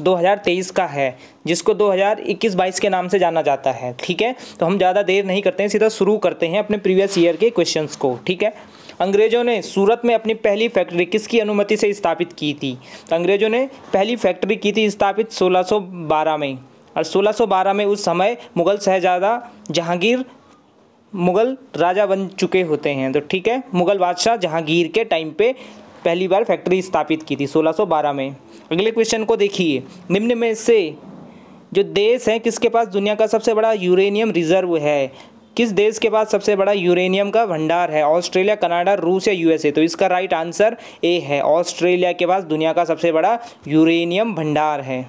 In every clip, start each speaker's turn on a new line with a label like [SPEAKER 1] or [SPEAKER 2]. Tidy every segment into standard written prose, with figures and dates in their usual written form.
[SPEAKER 1] 2023 का है, जिसको 2021-22 के नाम से जाना जाता है। ठीक है, तो हम ज़्यादा देर नहीं करते हैं, सीधा शुरू करते हैं अपने प्रीवियस ईयर के क्वेश्चंस को। ठीक है, अंग्रेजों ने सूरत में अपनी पहली फैक्ट्री किसकी अनुमति से स्थापित की थी? तो अंग्रेजों ने पहली फैक्ट्री की थी स्थापित 1612 में, और 1612 में उस समय मुग़ल शहजादा जहांगीर मुग़ल राजा बन चुके होते हैं। तो ठीक है, मुग़ल बादशाह जहांगीर के टाइम पे पहली बार फैक्ट्री स्थापित की थी 1612 में। अगले क्वेश्चन को देखिए, निम्न में से जो देश है किसके पास दुनिया का सबसे बड़ा यूरेनियम रिजर्व है? किस देश के पास सबसे बड़ा यूरेनियम का भंडार है? ऑस्ट्रेलिया, कनाडा, रूस या यूएसए? तो इसका राइट आंसर ए है, ऑस्ट्रेलिया के पास दुनिया का सबसे बड़ा यूरेनियम भंडार है।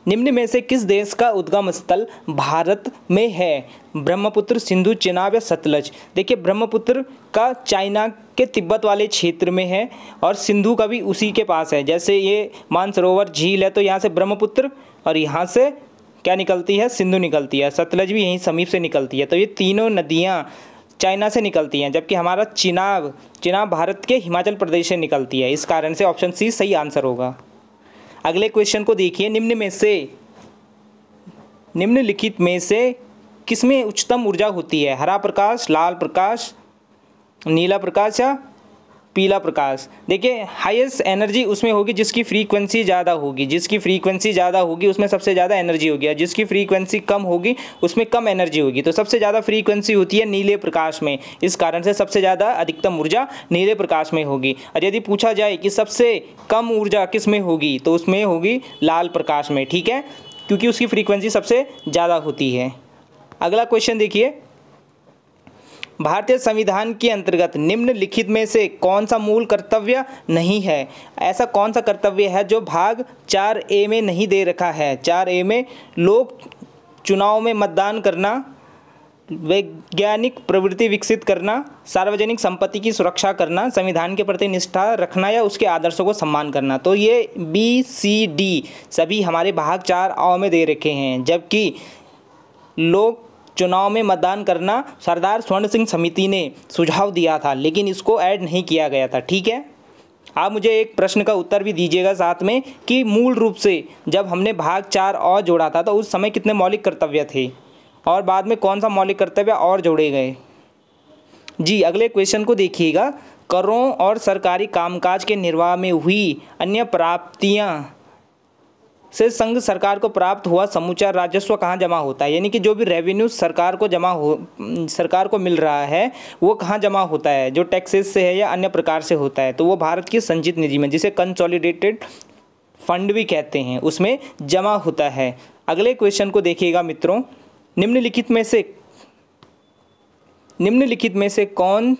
[SPEAKER 1] निम्न में से किस देश का उद्गम स्थल भारत में है? ब्रह्मपुत्र, सिंधु, चेनाब या सतलज? देखिए, ब्रह्मपुत्र का चाइना के तिब्बत वाले क्षेत्र में है, और सिंधु का भी उसी के पास है। जैसे ये मानसरोवर झील है, तो यहाँ से ब्रह्मपुत्र और यहाँ से क्या निकलती है? सिंधु निकलती है। सतलज भी यहीं समीप से निकलती है। तो ये तीनों नदियाँ चाइना से निकलती हैं, जबकि हमारा चिनाब भारत के हिमाचल प्रदेश से निकलती है। इस कारण से ऑप्शन सी सही आंसर होगा। अगले क्वेश्चन को देखिए, निम्नलिखित में से किसमें उच्चतम ऊर्जा होती है? हरा प्रकाश, लाल प्रकाश, नीला प्रकाश या पीला प्रकाश? देखिए, हाईएस्ट एनर्जी उसमें होगी जिसकी फ्रीक्वेंसी ज़्यादा होगी। जिसकी फ्रीक्वेंसी ज़्यादा होगी उसमें सबसे ज़्यादा एनर्जी होगी, और जिसकी फ्रीक्वेंसी कम होगी उसमें कम एनर्जी होगी। तो सबसे ज़्यादा फ्रीक्वेंसी होती है नीले प्रकाश में, इस कारण से सबसे ज़्यादा अधिकतम ऊर्जा नीले प्रकाश में होगी। और यदि पूछा जाए कि सबसे कम ऊर्जा किस में होगी, तो उसमें होगी लाल प्रकाश में। ठीक है, क्योंकि उसकी फ्रीक्वेंसी सबसे ज़्यादा होती है। अगला क्वेश्चन देखिए, भारतीय संविधान के अंतर्गत निम्नलिखित में से कौन सा मूल कर्तव्य नहीं है? ऐसा कौन सा कर्तव्य है जो भाग 4A में नहीं दे रखा है? 4A में लोक चुनाव में मतदान करना, वैज्ञानिक प्रवृत्ति विकसित करना, सार्वजनिक संपत्ति की सुरक्षा करना, संविधान के प्रति निष्ठा रखना या उसके आदर्शों को सम्मान करना। तो ये BCD सभी हमारे भाग 4A में दे रखे हैं, जबकि लोक चुनाव में मतदान करना सरदार स्वर्ण सिंह समिति ने सुझाव दिया था, लेकिन इसको ऐड नहीं किया गया था। ठीक है, आप मुझे एक प्रश्न का उत्तर भी दीजिएगा साथ में कि मूल रूप से जब हमने भाग 4A जोड़ा था तो उस समय कितने मौलिक कर्तव्य थे, और बाद में कौन सा मौलिक कर्तव्य और जोड़े गए? जी, अगले क्वेश्चन को देखिएगा, करों और सरकारी कामकाज के निर्वाह में हुई अन्य प्राप्तियां से संघ सरकार को प्राप्त हुआ समूचा राजस्व कहाँ जमा होता है? यानी कि जो भी रेवेन्यू सरकार को मिल रहा है वो कहाँ जमा होता है? जो टैक्सेस से है या अन्य प्रकार से होता है, तो वो भारत की संचित निधि में, जिसे कंसोलिडेटेड फंड भी कहते हैं, उसमें जमा होता है। अगले क्वेश्चन को देखिएगा मित्रों, निम्नलिखित में से कौन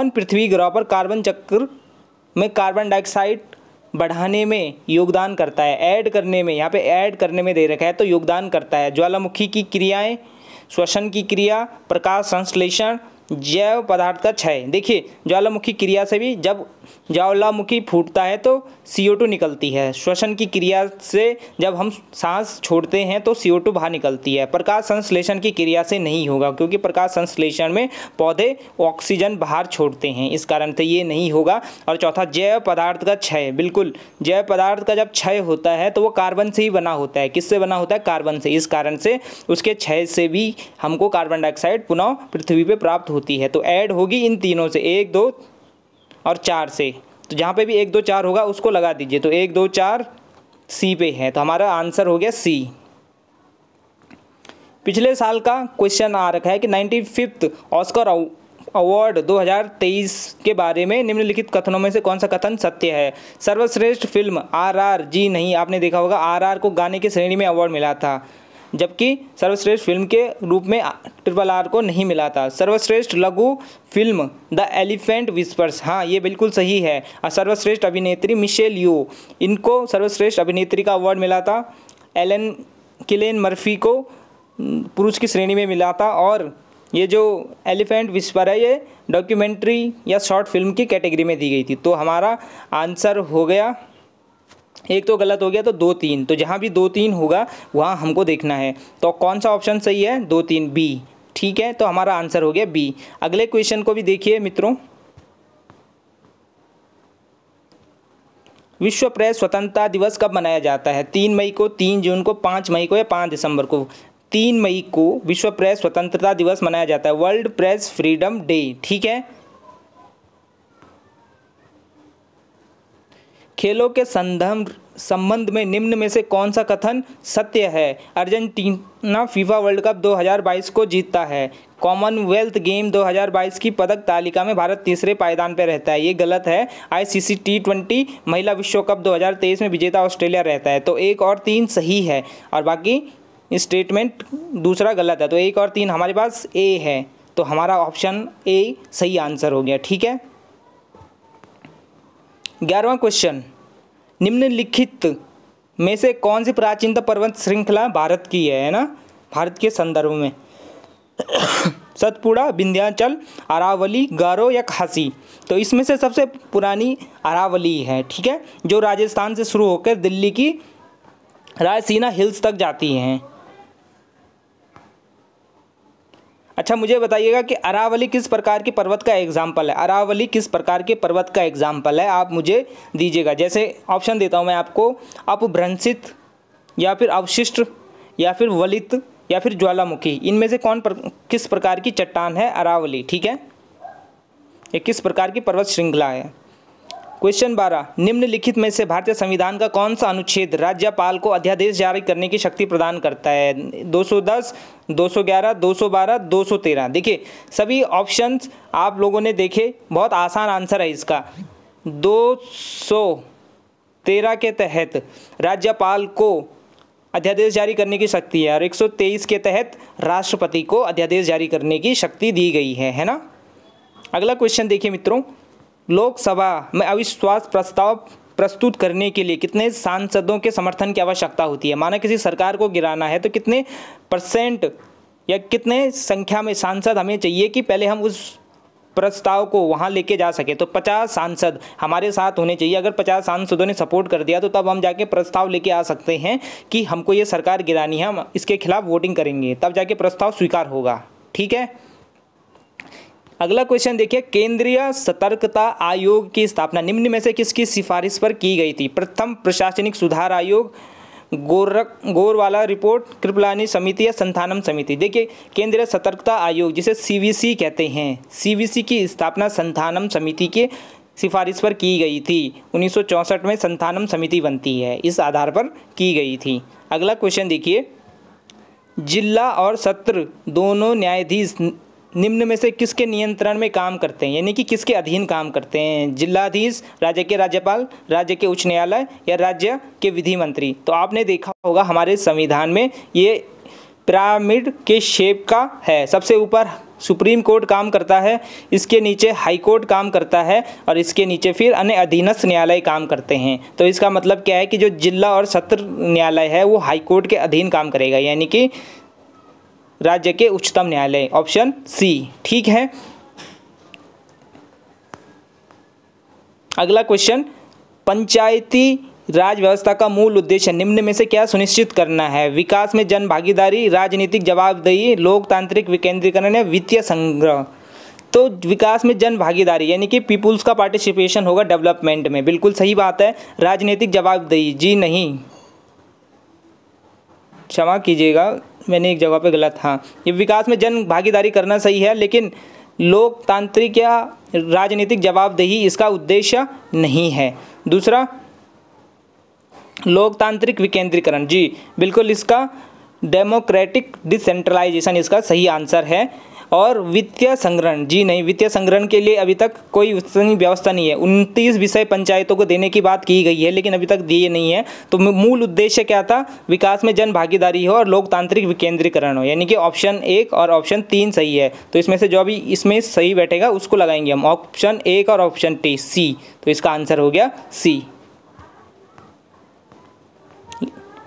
[SPEAKER 1] पृथ्वी ग्रह पर कार्बन चक्र में कार्बन डाइऑक्साइड बढ़ाने में योगदान करता है? ऐड करने में, यहाँ पे ऐड करने में दे रखा है, तो योगदान करता है। ज्वालामुखी की क्रियाएं, श्वसन की क्रिया, प्रकाश संश्लेषण, जैव पदार्थ का क्षय। देखिए, ज्वालामुखी क्रिया से भी जब ज्वालामुखी फूटता है तो CO2 निकलती है। श्वसन की क्रिया से जब हम सांस छोड़ते हैं तो CO2 बाहर निकलती है। प्रकाश संश्लेषण की क्रिया से नहीं होगा, क्योंकि प्रकाश संश्लेषण में पौधे ऑक्सीजन बाहर छोड़ते हैं, इस कारण से ये नहीं होगा। और चौथा, जैव पदार्थ का क्षय। बिल्कुल, जैव पदार्थ का जब क्षय होता है तो वो कार्बन से ही बना होता है। किससे बना होता है? कार्बन से। इस कारण से उसके क्षय से भी हमको कार्बन डाइऑक्साइड पुनः पृथ्वी पर प्राप्त होती है। तो ऐड होगी इन तीनों से, 1, 2 और 4 से। तो जहाँ पे भी 1, 2, 4 होगा उसको लगा दीजिए। तो 1, 2, 4 सी पे है, तो हमारा आंसर हो गया सी। पिछले साल का क्वेश्चन आ रखा है कि 95th ऑस्कर अवार्ड 2023 के बारे में निम्नलिखित कथनों में से कौन सा कथन सत्य है? सर्वश्रेष्ठ फिल्म RR, जी नहीं, आपने देखा होगा RR को गाने की श्रेणी में अवार्ड मिला था, जबकि सर्वश्रेष्ठ फिल्म के रूप में RRR को नहीं मिला था। सर्वश्रेष्ठ लघु फिल्म द एलिफेंट विस्पर्स, हाँ ये बिल्कुल सही है। और सर्वश्रेष्ठ अभिनेत्री मिशेल यो, इनको सर्वश्रेष्ठ अभिनेत्री का अवार्ड मिला था। किलियन मर्फी को पुरुष की श्रेणी में मिला था। और ये जो एलिफेंट विस्पर है ये डॉक्यूमेंट्री या शॉर्ट फिल्म की कैटेगरी में दी गई थी। तो हमारा आंसर हो गया, एक तो गलत हो गया, तो 2, 3। तो जहाँ भी 2, 3 होगा वहाँ हमको देखना है। तो कौन सा ऑप्शन सही है? 2, 3 बी। ठीक है, तो हमारा आंसर हो गया बी। अगले क्वेश्चन को भी देखिए मित्रों, विश्व प्रेस स्वतंत्रता दिवस कब मनाया जाता है? 3 मई को, 3 जून को, 5 मई को या 5 दिसंबर को? 3 मई को विश्व प्रेस स्वतंत्रता दिवस मनाया जाता है, वर्ल्ड प्रेस फ्रीडम डे। ठीक है। खेलों के संबंध में निम्न में से कौन सा कथन सत्य है? अर्जेंटीना फीफा वर्ल्ड कप 2022 को जीतता है। कॉमनवेल्थ गेम 2022 की पदक तालिका में भारत तीसरे पायदान पर रहता है, ये गलत है। आईसीसी T20 महिला विश्व कप 2023 में विजेता ऑस्ट्रेलिया रहता है। तो 1 और 3 सही है और बाकी स्टेटमेंट दूसरा गलत है। तो 1 और 3 हमारे पास ए है, तो हमारा ऑप्शन ए सही आंसर हो गया। ठीक है। 11वां क्वेश्चन, निम्नलिखित में से कौन सी प्राचीनतम पर्वत श्रृंखला भारत की है ना, भारत के संदर्भ में? सतपुड़ा, विंध्याचल, अरावली, गारो या खासी? तो इसमें से सबसे पुरानी अरावली है। ठीक है, जो राजस्थान से शुरू होकर दिल्ली की रायसीना हिल्स तक जाती हैं। अच्छा, मुझे बताइएगा कि अरावली किस प्रकार की पर्वत का एग्जाम्पल है? अरावली किस प्रकार के पर्वत का एग्जाम्पल है, आप मुझे दीजिएगा। जैसे ऑप्शन देता हूँ मैं आपको, अपभ्रंशित या फिर अवशिष्ट या फिर वलित या फिर ज्वालामुखी। इनमें से किस प्रकार की चट्टान है अरावली? ठीक है, ये किस प्रकार की पर्वत श्रृंखला है। क्वेश्चन 12, निम्नलिखित में से भारतीय संविधान का कौन सा अनुच्छेद राज्यपाल को अध्यादेश जारी करने की शक्ति प्रदान करता है? 210, 211, 212, 213। देखिए सभी ऑप्शंस आप लोगों ने देखे, बहुत आसान आंसर है इसका। 213 के तहत राज्यपाल को अध्यादेश जारी करने की शक्ति है और 123 के तहत राष्ट्रपति को अध्यादेश जारी करने की शक्ति दी गई है ना। अगला क्वेश्चन देखिए मित्रों, लोकसभा में अविश्वास प्रस्ताव प्रस्तुत करने के लिए कितने सांसदों के समर्थन की आवश्यकता होती है? माना किसी सरकार को गिराना है तो कितने % या कितने संख्या में सांसद हमें चाहिए कि पहले हम उस प्रस्ताव को वहां लेके जा सके? तो 50 सांसद हमारे साथ होने चाहिए। अगर 50 सांसदों ने सपोर्ट कर दिया तो तब हम जाके प्रस्ताव लेके आ सकते हैं कि हमको ये सरकार गिरानी है, हम इसके खिलाफ वोटिंग करेंगे, तब जाके प्रस्ताव स्वीकार होगा। ठीक है। अगला क्वेश्चन देखिए, केंद्रीय सतर्कता आयोग की स्थापना निम्न में से किसकी सिफारिश पर की गई थी? प्रथम प्रशासनिक सुधार आयोग, गोरवाला रिपोर्ट, कृपलानी समिति या संथानम समिति? देखिए केंद्रीय सतर्कता आयोग जिसे CVC कहते हैं, CVC की स्थापना संथानम समिति के सिफारिश पर की गई थी। 1964 में संथानम समिति बनती है, इस आधार पर की गई थी। अगला क्वेश्चन देखिए, जिला और सत्र दोनों न्यायाधीश निम्न में से किसके नियंत्रण में काम करते हैं, यानी कि किसके अधीन काम करते हैं? जिलाधीश, राज्य के राज्यपाल, राज्य के उच्च न्यायालय या राज्य के विधि मंत्री? तो आपने देखा होगा हमारे संविधान में ये पिरामिड के शेप का है। सबसे ऊपर सुप्रीम कोर्ट काम करता है, इसके नीचे हाई कोर्ट काम करता है और इसके नीचे फिर अन्य अधीनस्थ न्यायालय काम करते हैं। तो इसका मतलब क्या है कि जो जिला और सत्र न्यायालय है वो हाई कोर्ट के अधीन काम करेगा, यानी कि राज्य के उच्चतम न्यायालय, ऑप्शन सी। ठीक है। अगला क्वेश्चन, पंचायती राज व्यवस्था का मूल उद्देश्य निम्न में से क्या सुनिश्चित करना है? विकास में जन भागीदारी, राजनीतिक जवाबदेही, लोकतांत्रिक विकेंद्रीकरण या वित्तीय संग्रह? तो विकास में जन भागीदारी यानी कि पीपुल्स का पार्टिसिपेशन होगा डेवलपमेंट में, बिल्कुल सही बात है। राजनीतिक जवाबदेही, जी नहीं, क्षमा कीजिएगा मैंने एक जगह पे गलत, हाँ, ये विकास में जन भागीदारी करना सही है, लेकिन लोकतांत्रिक या राजनीतिक जवाबदेही इसका उद्देश्य नहीं है। दूसरा लोकतांत्रिक विकेंद्रीकरण, जी बिल्कुल, इसका डेमोक्रेटिक डिसेंट्रलाइजेशन इसका सही आंसर है। और वित्तीय संग्रहण, जी नहीं, वित्तीय संग्रहण के लिए अभी तक कोई व्यवस्था नहीं है। 29 विषय पंचायतों को देने की बात की गई है लेकिन अभी तक दिए नहीं है। तो मूल उद्देश्य क्या था? विकास में जन भागीदारी हो और लोकतांत्रिक विकेंद्रीकरण हो, यानी कि ऑप्शन 1 और ऑप्शन 3 सही है। तो इसमें से जो भी इसमें सही बैठेगा उसको लगाएंगे हम, ऑप्शन 1 और ऑप्शन सी। तो इसका आंसर हो गया सी।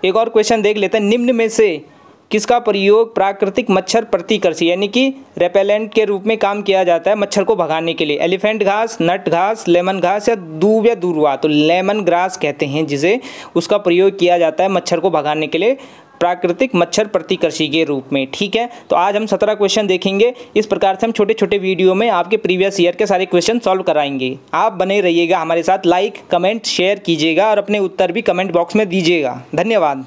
[SPEAKER 1] एक और क्वेश्चन देख लेते हैं, निम्न में से किसका प्रयोग प्राकृतिक मच्छर प्रतिकर्षी यानी कि रेपेलेंट के रूप में काम किया जाता है मच्छर को भगाने के लिए? एलिफेंट घास, नट घास, लेमन घास या दूब या दूर्वा? तो लेमन ग्रास कहते हैं जिसे, उसका प्रयोग किया जाता है मच्छर को भगाने के लिए प्राकृतिक मच्छर प्रतिकृषि के रूप में। ठीक है, तो आज हम 17 क्वेश्चन देखेंगे। इस प्रकार से हम छोटे छोटे वीडियो में आपके प्रीवियस ईयर के सारे क्वेश्चन सॉल्व कराएंगे। आप बने रहिएगा हमारे साथ, लाइक कमेंट शेयर कीजिएगा और अपने उत्तर भी कमेंट बॉक्स में दीजिएगा। धन्यवाद।